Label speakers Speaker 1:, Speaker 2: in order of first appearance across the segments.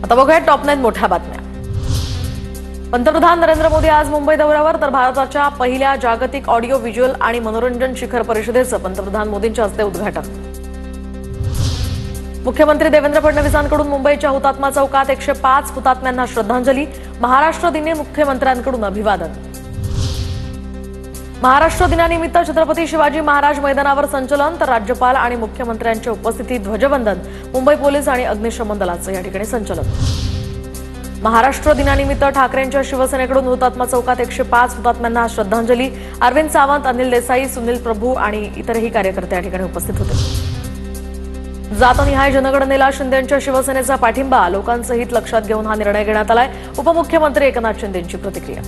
Speaker 1: आता बघूया टॉप 9 मोठ्या बातम्या। पंतप्रधान नरेंद्र मोदी आज मुंबई दौऱ्यावर, तर भारताच्या पहिल्या जागतिक ऑडिओ व्हिज्युअल आणि मनोरंजन शिखर परिषदेचं पंतप्रधान मोदींच्या हस्ते उद्घाटन। मुख्यमंत्री देवेंद्र फडणवीसांकडून मुंबईच्या हुतात्मा चौकात 105 हुतात्म्यांना श्रद्धांजली। महाराष्ट्र दिनी मुख्यमंत्र्यांकडून अभिवादन। महाराष्ट्र दिनानिमित्त छत्रपती शिवाजी महाराज मैदानावर संचलन, तर राज्यपाल आणि मुख्यमंत्र्यांच्या उपस्थितीत ध्वजवंदन। मुंबई पोलीस आणि अग्निशमन दलाचं या ठिकाणी संचलन। महाराष्ट्र दिनानिमित्त ठाकरेंच्या शिवसेनेकडून हुतात्मा चौकात 105 हुतात्म्यांना श्रद्धांजली। अरविंद सावंत, अनिल देसाई, सुनील प्रभू आणि इतरही कार्यकर्ते या ठिकाणी उपस्थित होते। जातनिहाय जनगणनेला शिंदेंच्या शिवसेनेचा पाठिंबा, लोकांचं हित लक्षात घेऊन हा निर्णय घेण्यात आलाय। उपमुख्यमंत्री एकनाथ शिंदेंची प्रतिक्रिया।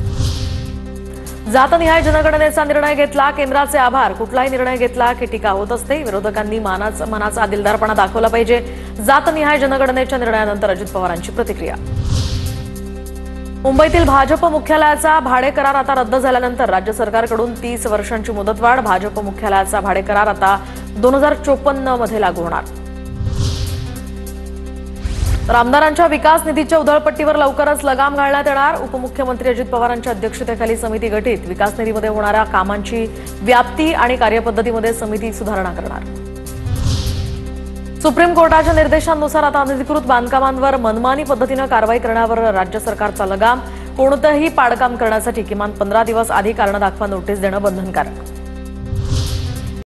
Speaker 1: जातनिहाय जनगणनेचा निर्णय घेतला, केंद्राचे आभार। कुठलाही निर्णय घेतला की टीका होत असते, विरोधकांनी मनाचा दिलदारपणा दाखवला पाहिजे। जातनिहाय जनगणनेच्या निर्णयानंतर अजित पवारांची प्रतिक्रिया। मुंबईतील भाजप मुख्यालयाचा भाडे करार आता रद्द झाल्यानंतर राज्य सरकारकडून 30 वर्षांची मुदतवाढ। भाजप मुख्यालयाचा भाडे करार आता 2054 मध्ये लागू होणार। तर आमदारांच्या विकास निधीच्या उधळपट्टीवर लवकरच लगाम घालण्यात येणार। उपमुख्यमंत्री अजित पवारांच्या अध्यक्षतेखाली समिती गठीत। विकास निधीमध्ये होणाऱ्या कामांची व्याप्ती आणि कार्यपद्धतीमध्ये समिती सुधारणा करणार। सुप्रीम कोर्टाच्या निर्देशांनुसार आता अनधिकृत बांधकामांवर मनमानी पद्धतीने कारवाई करण्यावर राज्य सरकारचा लगाम। कोणतेही पाडकाम करण्यासाठी किमान 15 दिवस आधी कारण दाखवा नोटीस देणं बंधनकारक।